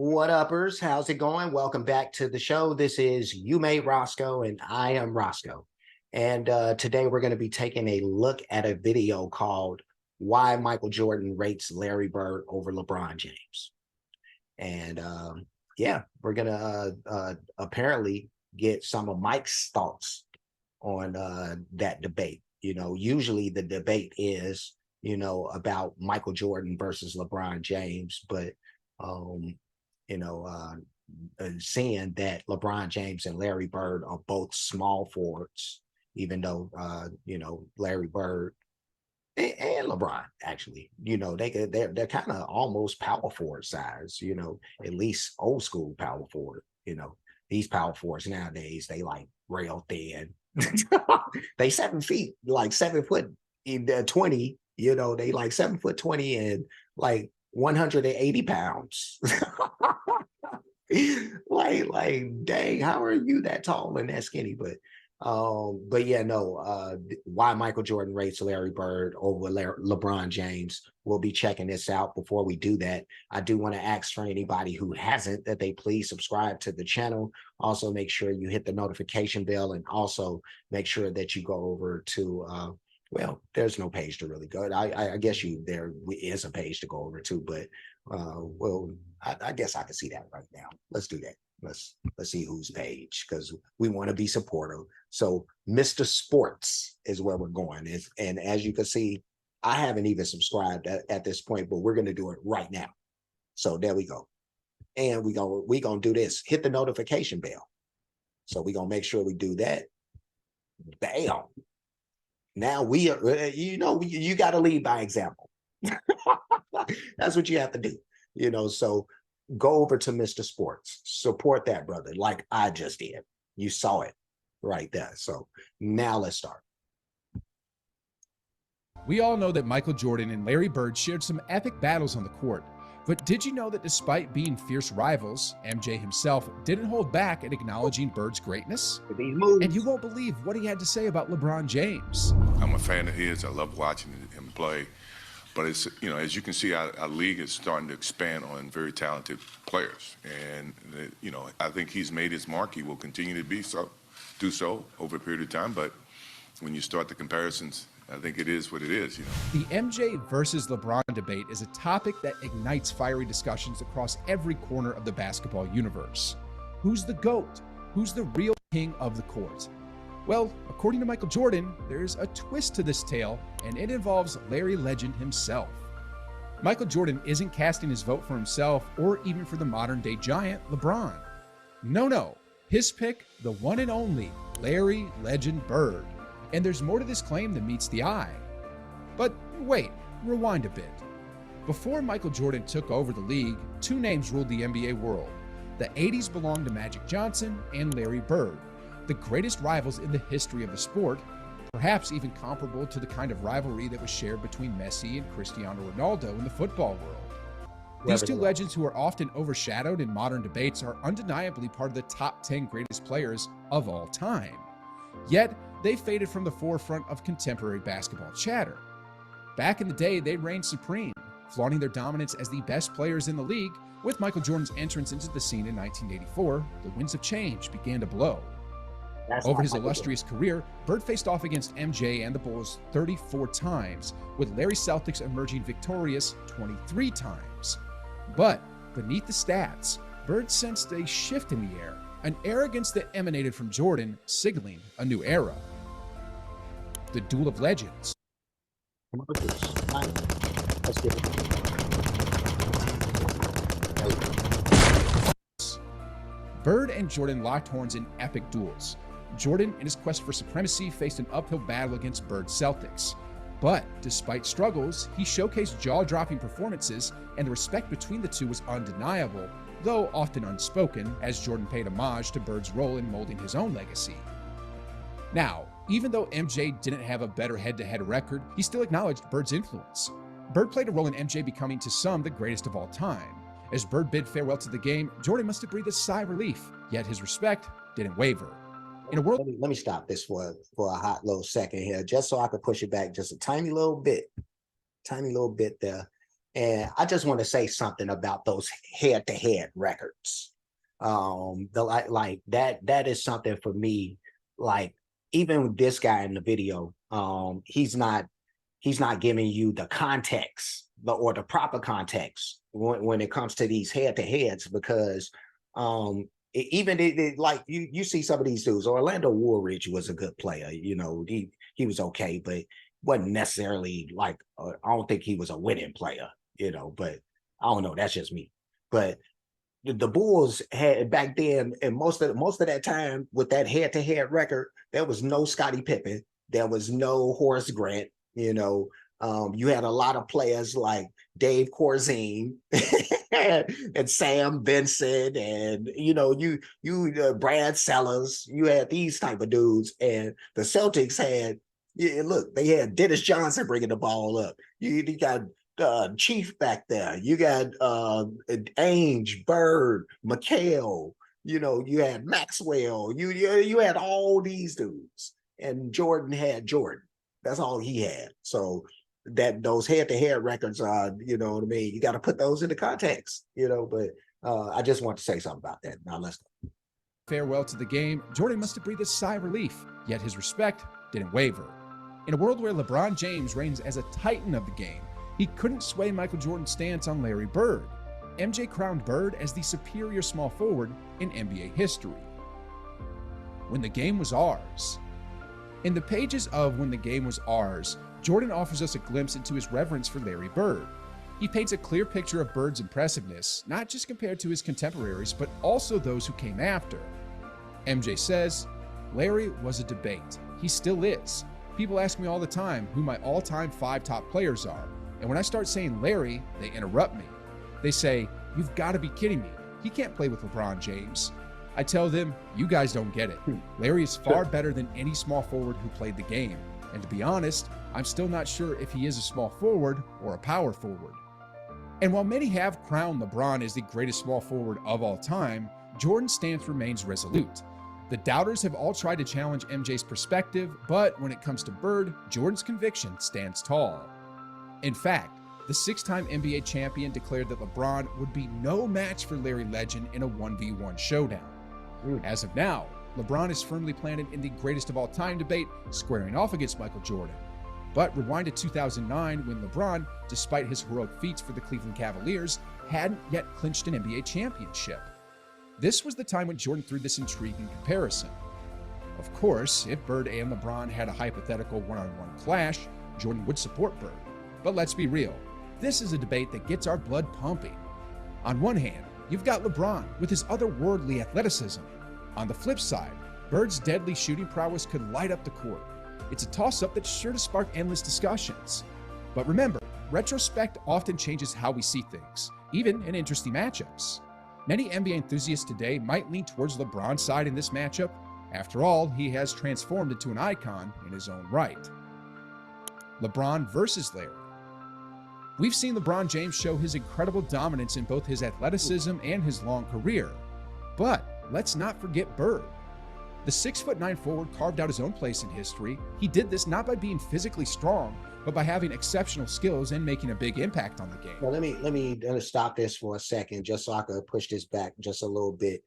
What uppers? How's it going? Welcome back to the show. This is You Made Roscoe, and I am Roscoe. And today we're going to be taking a look at a video called Why Michael Jordan Rates Larry Bird Over LeBron James. And yeah, we're going to apparently get some of Mike's thoughts on that debate. Usually the debate is, about Michael Jordan versus LeBron James, but um, seeing that LeBron James and Larry Bird are both small forwards, even though Larry Bird and LeBron actually, they're kind of almost power forward size, at least old school power forward. These power forwards nowadays, they like rail thin. They 7 feet, like 7 foot in 20, they like 7 foot 20 and like 180 pounds. like dang, how are you that tall and that skinny? But yeah, no, why Michael Jordan rates Larry Bird over LeBron James. We'll be checking this out. Before we do that, I do want to ask for anybody who hasn't that they please subscribe to the channel. Also make sure you hit the notification bell, and also make sure that you go over to well, there's no page to really go. I guess there is a page to go over to, but well, I guess I can see that right now. Let's do that. Let's see whose page, because we want to be supportive. So Mr. Sports is where we're going. And as you can see, I haven't even subscribed at this point, but we're going to do it right now. So there we go. And we're going to do this. Hit the notification bell. So we're going to make sure we do that. Bam. Now we are, you got to lead by example. That's what you have to do, so go over to Mr. Sports, support that brother like I just did. You saw it right there. So now let's start. We all know that Michael Jordan and Larry Bird shared some epic battles on the court. But did you know that despite being fierce rivals, MJ himself didn't hold back at acknowledging Bird's greatness? And you won't believe what he had to say about LeBron James. I'm a fan of his. I love watching him play. But it's, as you can see, our league is starting to expand on very talented players. And, I think he's made his mark. He will continue to do so over a period of time. But when you start the comparisons, I think it is what it is, The MJ versus LeBron debate is a topic that ignites fiery discussions across every corner of the basketball universe. Who's the GOAT? Who's the real king of the court? Well, according to Michael Jordan, there's a twist to this tale, and it involves Larry legend himself. Michael Jordan isn't casting his vote for himself or even for the modern-day giant, LeBron. No. His pick, the one and only Larry legend Bird. And there's more to this claim than meets the eye. But wait, rewind a bit. Before Michael Jordan took over the league, two names ruled the NBA world. The 80s belonged to Magic Johnson and Larry Bird, the greatest rivals in the history of the sport, perhaps even comparable to the kind of rivalry that was shared between Messi and Cristiano Ronaldo in the football world. These two legends, who are often overshadowed in modern debates, are undeniably part of the top 10 greatest players of all time. Yet, they faded from the forefront of contemporary basketball chatter. Back in the day, they reigned supreme, flaunting their dominance as the best players in the league. With Michael Jordan's entrance into the scene in 1984, the winds of change began to blow. Over his illustrious career, Bird faced off against MJ and the Bulls 34 times, with Larry Celtics emerging victorious 23 times. But beneath the stats, Bird sensed a shift in the air, an arrogance that emanated from Jordan, signaling a new era. The Duel of Legends. Let's get it. Bird and Jordan locked horns in epic duels. Jordan, in his quest for supremacy, faced an uphill battle against Bird's Celtics. But despite struggles, he showcased jaw-dropping performances, and the respect between the two was undeniable, though often unspoken, as Jordan paid homage to Bird's role in molding his own legacy. Now, even though MJ didn't have a better head-to-head record, he still acknowledged Bird's influence. Bird played a role in MJ becoming to some the greatest of all time. As Bird bid farewell to the game, Jordan must have breathed a sigh of relief, yet his respect didn't waver. In a world, let me stop this for a hot little second here, just so I could push it back just a tiny little bit there. And I just want to say something about those head-to-head records. The like that is something for me. Like even with this guy in the video, he's not giving you the context or the proper context when it comes to these head-to-heads because like you see some of these dudes. Orlando Woolridge was a good player, he was okay, but wasn't necessarily like I don't think he was a winning player, but I don't know, that's just me. But the Bulls had back then, and most of that time with that head-to-head record, there was no Scottie Pippen, there was no Horace Grant. You had a lot of players like Dave Corzine and Sam Vincent, and Brad Sellers. You had these type of dudes, and the Celtics had. Yeah, look, they had Dennis Johnson bringing the ball up. You got Chief back there. You got Ainge, Bird, McHale. You had Maxwell. You had all these dudes, and Jordan had Jordan. That's all he had. So that those head-to-head records are, you know what I mean. You got to put those into context, But I just want to say something about that. Now let's go. Farewell to the game, Jordan must have breathed a sigh of relief, yet his respect didn't waver. In a world where LeBron James reigns as a titan of the game, he couldn't sway Michael Jordan's stance on Larry Bird. MJ crowned Bird as the superior small forward in NBA history. When the Game Was Ours. In the pages of When the Game Was Ours, Jordan offers us a glimpse into his reverence for Larry Bird. He paints a clear picture of Bird's impressiveness, not just compared to his contemporaries, but also those who came after. MJ says, Larry was a debate. He still is. People ask me all the time who my all-time 5 top players are, and when I start saying Larry, they interrupt me. They say, you've got to be kidding me. He can't play with LeBron James. I tell them, you guys don't get it. Larry is far better than any small forward who played the game. And to be honest, I'm still not sure if he is a small forward or a power forward. And while many have crowned LeBron as the greatest small forward of all time, Jordan's stance remains resolute. The doubters have all tried to challenge MJ's perspective, but when it comes to Bird, Jordan's conviction stands tall. In fact, the 6-time NBA champion declared that LeBron would be no match for Larry Legend in a 1v1 showdown. As of now, LeBron is firmly planted in the greatest of all time debate, squaring off against Michael Jordan. But rewind to 2009 when LeBron, despite his heroic feats for the Cleveland Cavaliers, hadn't yet clinched an NBA championship. This was the time when Jordan threw this intriguing comparison. Of course, if Bird and LeBron had a hypothetical one-on-one clash, Jordan would support Bird. But let's be real, this is a debate that gets our blood pumping. On one hand, you've got LeBron with his otherworldly athleticism. On the flip side, Bird's deadly shooting prowess could light up the court. It's a toss-up that's sure to spark endless discussions. But remember, retrospect often changes how we see things, even in interesting matchups. Many NBA enthusiasts today might lean towards LeBron's side in this matchup. After all, he has transformed into an icon in his own right. LeBron versus Larry. We've seen LeBron James show his incredible dominance in both his athleticism and his long career. But let's not forget Bird. The 6'9" forward carved out his own place in history. He did this not by being physically strong, but by having exceptional skills and making a big impact on the game. Well, let me stop this for a second, just so I could push this back just a little bit.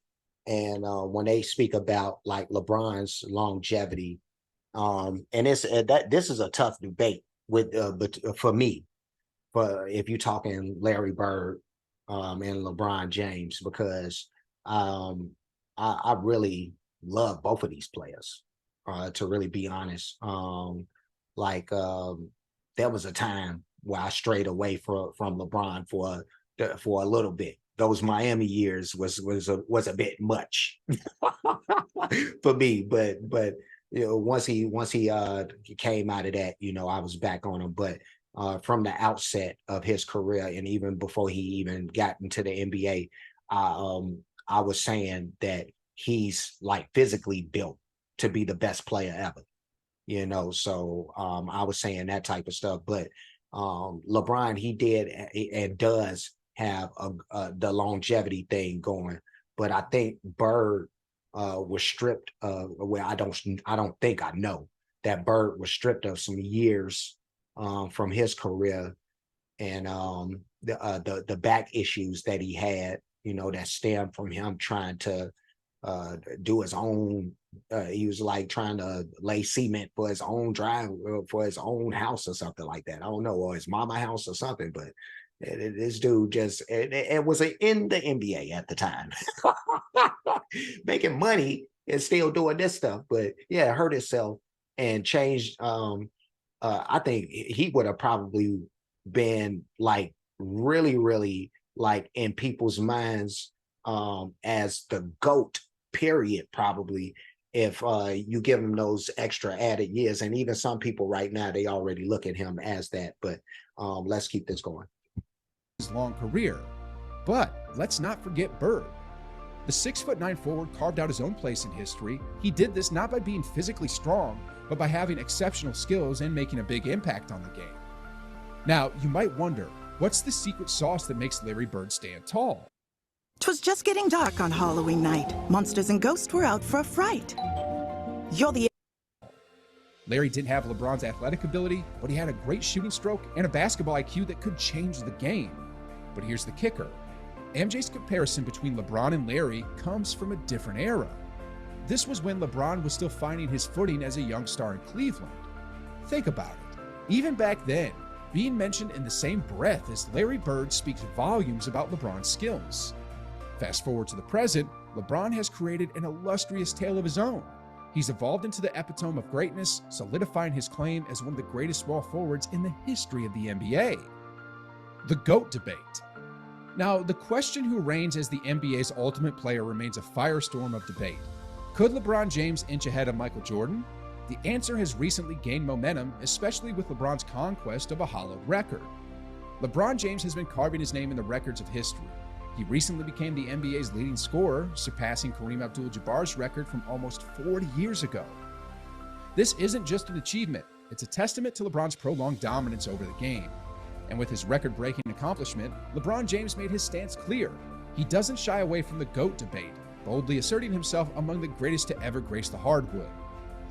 And when they speak about like LeBron's longevity, and this is a tough debate but for me, if you're talking Larry Bird and LeBron James, because I really love both of these players, to really be honest. There was a time where I strayed away from LeBron for a little bit. Those Miami years was a bit much for me, but once he came out of that, I was back on him. But from the outset of his career, and even before he even got into the NBA, I was saying that he's like physically built to be the best player ever. So I was saying that type of stuff. But LeBron, he did and does have the longevity thing going. But I think Bird was stripped of, well, I don't think I know that Bird was stripped of some years from his career. And the back issues that he had, that stemmed from him trying to do his own. He was like trying to lay cement for his own drive, for his own house or something like that. I don't know, or his mama house or something. But this dude just it was in the NBA at the time, making money and still doing this stuff. But yeah, hurt himself and changed. I think he would have probably been like really, really like in people's minds as the GOAT, period, probably, if you give him those extra added years. And even some people right now, they already look at him as that. But let's keep this going. His long career. But let's not forget Bird. The 6'9" forward carved out his own place in history. He did this not by being physically strong, but by having exceptional skills and making a big impact on the game. Now, you might wonder, what's the secret sauce that makes Larry Bird stand tall? 'Twas just getting dark on Halloween night. Monsters and ghosts were out for a fright. You're the... Larry didn't have LeBron's athletic ability, but he had a great shooting stroke and a basketball IQ that could change the game. But here's the kicker. MJ's comparison between LeBron and Larry comes from a different era. This was when LeBron was still finding his footing as a young star in Cleveland. Think about it. Even back then, being mentioned in the same breath as Larry Bird speaks volumes about LeBron's skills. Fast forward to the present, LeBron has created an illustrious tale of his own. He's evolved into the epitome of greatness, solidifying his claim as one of the greatest small forwards in the history of the NBA. The GOAT debate. Now, the question who reigns as the NBA's ultimate player remains a firestorm of debate. Could LeBron James inch ahead of Michael Jordan? The answer has recently gained momentum, especially with LeBron's conquest of a hallowed record. LeBron James has been carving his name in the records of history. He recently became the NBA's leading scorer, surpassing Kareem Abdul-Jabbar's record from almost 40 years ago. This isn't just an achievement, it's a testament to LeBron's prolonged dominance over the game. And with his record-breaking accomplishment, LeBron James made his stance clear. He doesn't shy away from the GOAT debate, boldly asserting himself among the greatest to ever grace the hardwood.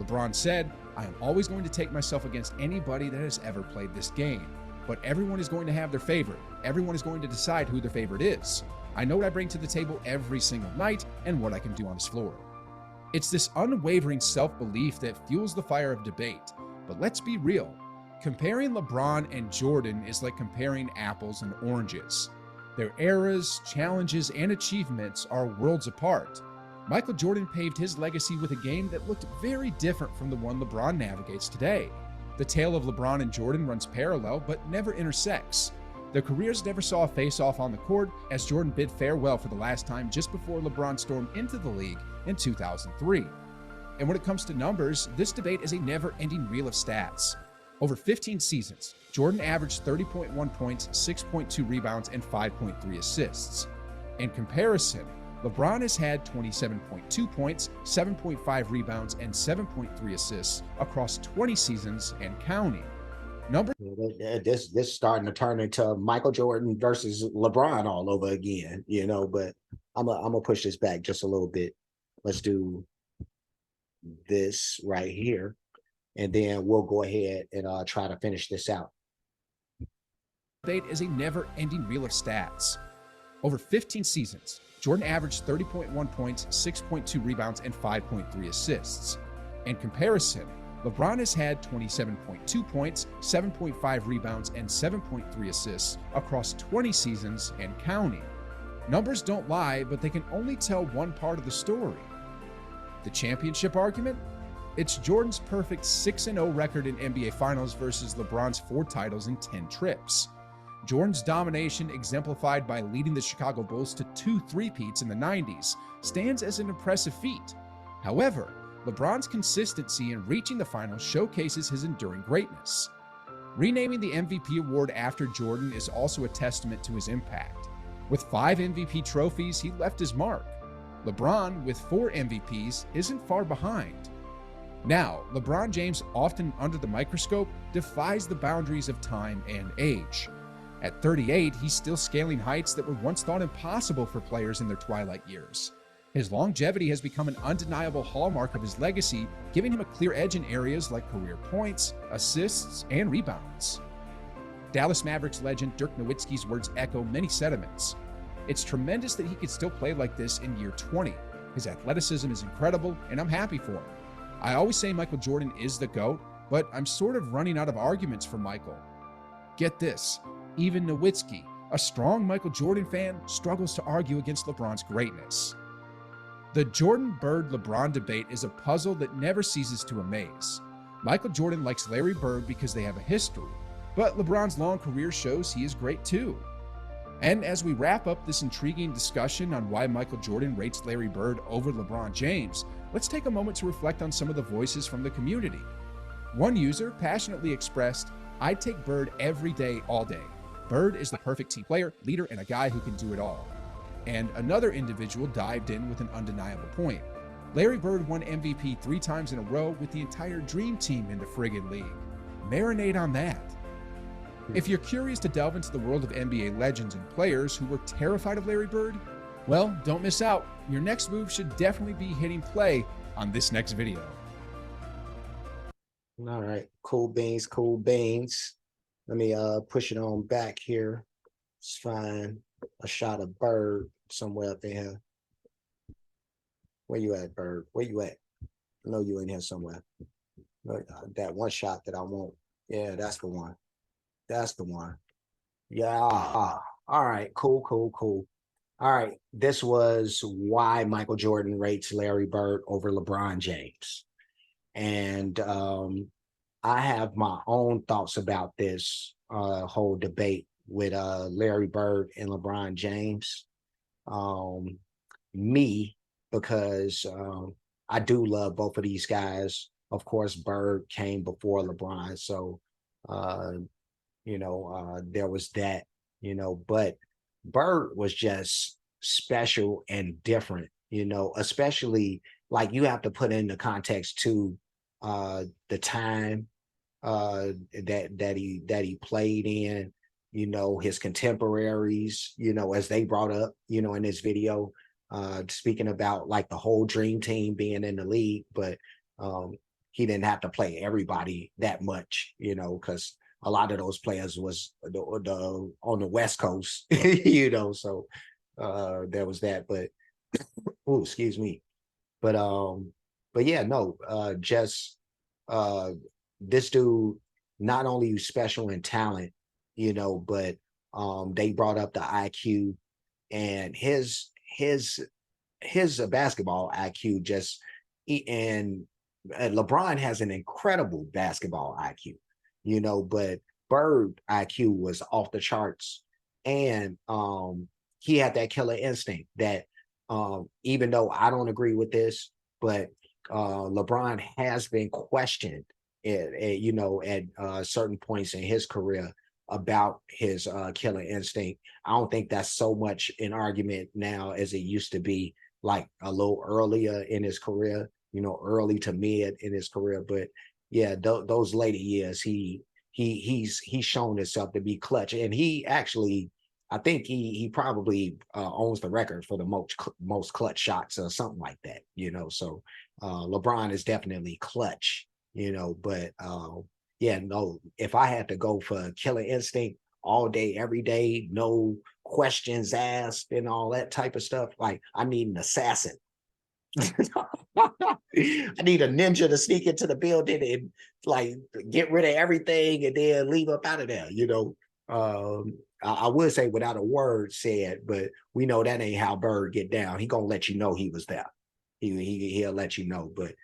LeBron said, "I am always going to take myself against anybody that has ever played this game. But everyone is going to have their favorite. Everyone is going to decide who their favorite is. I know what I bring to the table every single night and what I can do on this floor." It's this unwavering self-belief that fuels the fire of debate. But let's be real. Comparing LeBron and Jordan is like comparing apples and oranges. Their eras, challenges, and achievements are worlds apart. Michael Jordan paved his legacy with a game that looked very different from the one LeBron navigates today. The tale of LeBron and Jordan runs parallel but never intersects. Their careers never saw a face-off on the court, as Jordan bid farewell for the last time just before LeBron stormed into the league in 2003. And when it comes to numbers, this debate is a never-ending reel of stats. Over 15 seasons, Jordan averaged 30.1 points, 6.2 rebounds, and 5.3 assists. In comparison, LeBron has had 27.2 points, 7.5 rebounds, and 7.3 assists across 20 seasons and counting. This starting to turn into Michael Jordan versus LeBron all over again, but I'm gonna push this back just a little bit. Let's do this right here, and then we'll go ahead and try to finish this out. Debate is a never-ending reel of stats. Over 15 seasons, Jordan averaged 30.1 points, 6.2 rebounds, and 5.3 assists. In comparison, LeBron has had 27.2 points, 7.5 rebounds, and 7.3 assists across 20 seasons and counting. Numbers don't lie, but they can only tell one part of the story. The championship argument? It's Jordan's perfect 6-0 record in NBA Finals versus LeBron's 4 titles in 10 trips. Jordan's domination, exemplified by leading the Chicago Bulls to 2 three-peats in the 90s, stands as an impressive feat. However, LeBron's consistency in reaching the finals showcases his enduring greatness. Renaming the MVP award after Jordan is also a testament to his impact. With 5 MVP trophies, he left his mark. LeBron, with 4 MVPs, isn't far behind. Now, LeBron James, often under the microscope, defies the boundaries of time and age. At 38, he's still scaling heights that were once thought impossible for players in their twilight years. His longevity has become an undeniable hallmark of his legacy, giving him a clear edge in areas like career points, assists, and rebounds. Dallas Mavericks legend Dirk Nowitzki's words echo many sentiments. It's tremendous that he could still play like this in year 20. His athleticism is incredible, and I'm happy for him. I always say Michael Jordan is the GOAT, but I'm sort of running out of arguments for Michael. Get this, even Nowitzki, a strong Michael Jordan fan, struggles to argue against LeBron's greatness. The Jordan-Bird-LeBron debate is a puzzle that never ceases to amaze. Michael Jordan likes Larry Bird because they have a history, but LeBron's long career shows he is great too. And as we wrap up this intriguing discussion on why Michael Jordan rates Larry Bird over LeBron James, let's take a moment to reflect on some of the voices from the community. One user passionately expressed, "I'd take Bird every day, all day. Bird is the perfect team player, leader, and a guy who can do it all." And another individual dived in with an undeniable point. "Larry Bird won MVP 3 times in a row with the entire dream team in the friggin' league. Marinate on that." If you're curious to delve into the world of NBA legends and players who were terrified of Larry Bird, well, don't miss out. Your next move should definitely be hitting play on this next video. All right, cool beans, cool beans. Let me push it on back here. Let's find a shot of Bird somewhere up there. Where you at, Bird? Where you at? I know you in here somewhere. That one shot that I want. Yeah, that's the one. That's the one. Yeah. All right. Cool. All right. This was why Michael Jordan rates Larry Bird over LeBron James. And I have my own thoughts about this whole debate with Larry Bird and LeBron James. Because I do love both of these guys. Of course, Bird came before LeBron. So, there was that, but Bird was just special and different, especially like you have to put in the context to the time that he played in, his contemporaries, as they brought up, in this video, speaking about like the whole dream team being in the league, but he didn't have to play everybody that much, because a lot of those players was on the West Coast, so there was that, but oh, excuse me. But yeah, no, just this dude, not only special in talent, but they brought up the IQ and his basketball IQ and LeBron has an incredible basketball IQ, but Bird IQ was off the charts. And he had that killer instinct that even though I don't agree with this, but LeBron has been questioned at certain points in his career about his killer instinct. I don't think that's so much an argument now as it used to be, like a little earlier in his career, early to mid in his career. But yeah, those later years, he's shown himself to be clutch, and he actually, I think he probably owns the record for the most clutch shots or something like that, So LeBron is definitely clutch, but yeah, no, if I had to go for killer instinct all day, every day, no questions asked and all that type of stuff, like I need an assassin. I need a ninja to sneak into the building and like get rid of everything and then leave up out of there, I would say without a word said, but we know that ain't how Bird get down. He gonna let you know he was there. He'll let you know. But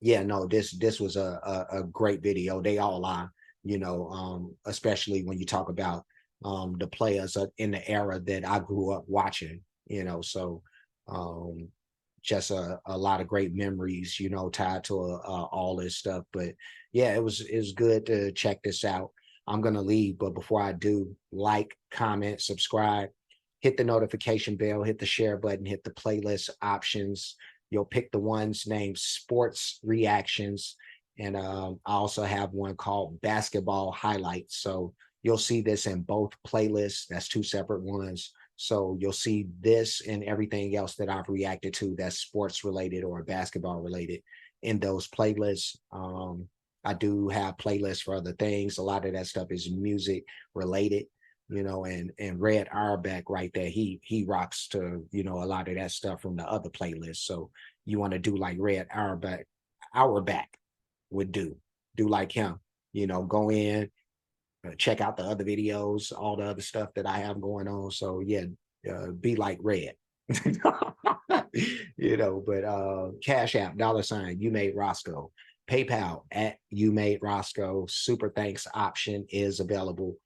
yeah, no, this was a great video. They all are, especially when you talk about the players in the era that I grew up watching, so just a lot of great memories, tied to all this stuff. But yeah, it was good to check this out. I'm going to leave, but before I do, like, comment, subscribe, hit the notification bell, hit the share button, hit the playlist options. You'll pick the ones named Sports Reactions. And I also have one called Basketball Highlights. So you'll see this in both playlists. That's 2 separate ones. So you'll see this and everything else that I've reacted to that's sports related or basketball related in those playlists. I do have playlists for other things. A lot of that stuff is music related, and Red Auerbach right there, he rocks to, a lot of that stuff from the other playlists. So you want to do like Red Auerbach would do like him, go in, check out the other videos, all the other stuff that I have going on. So yeah, be like Red. But Cash App, $ you made Roscoe, PayPal at you made Roscoe. Super thanks option is available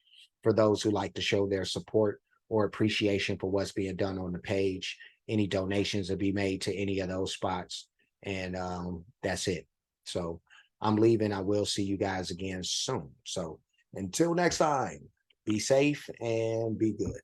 for those who like to show their support or appreciation for what's being done on the page. Any donations will be made to any of those spots, and that's it. So I'm leaving. I will see you guys again soon. So until next time, be safe and be good.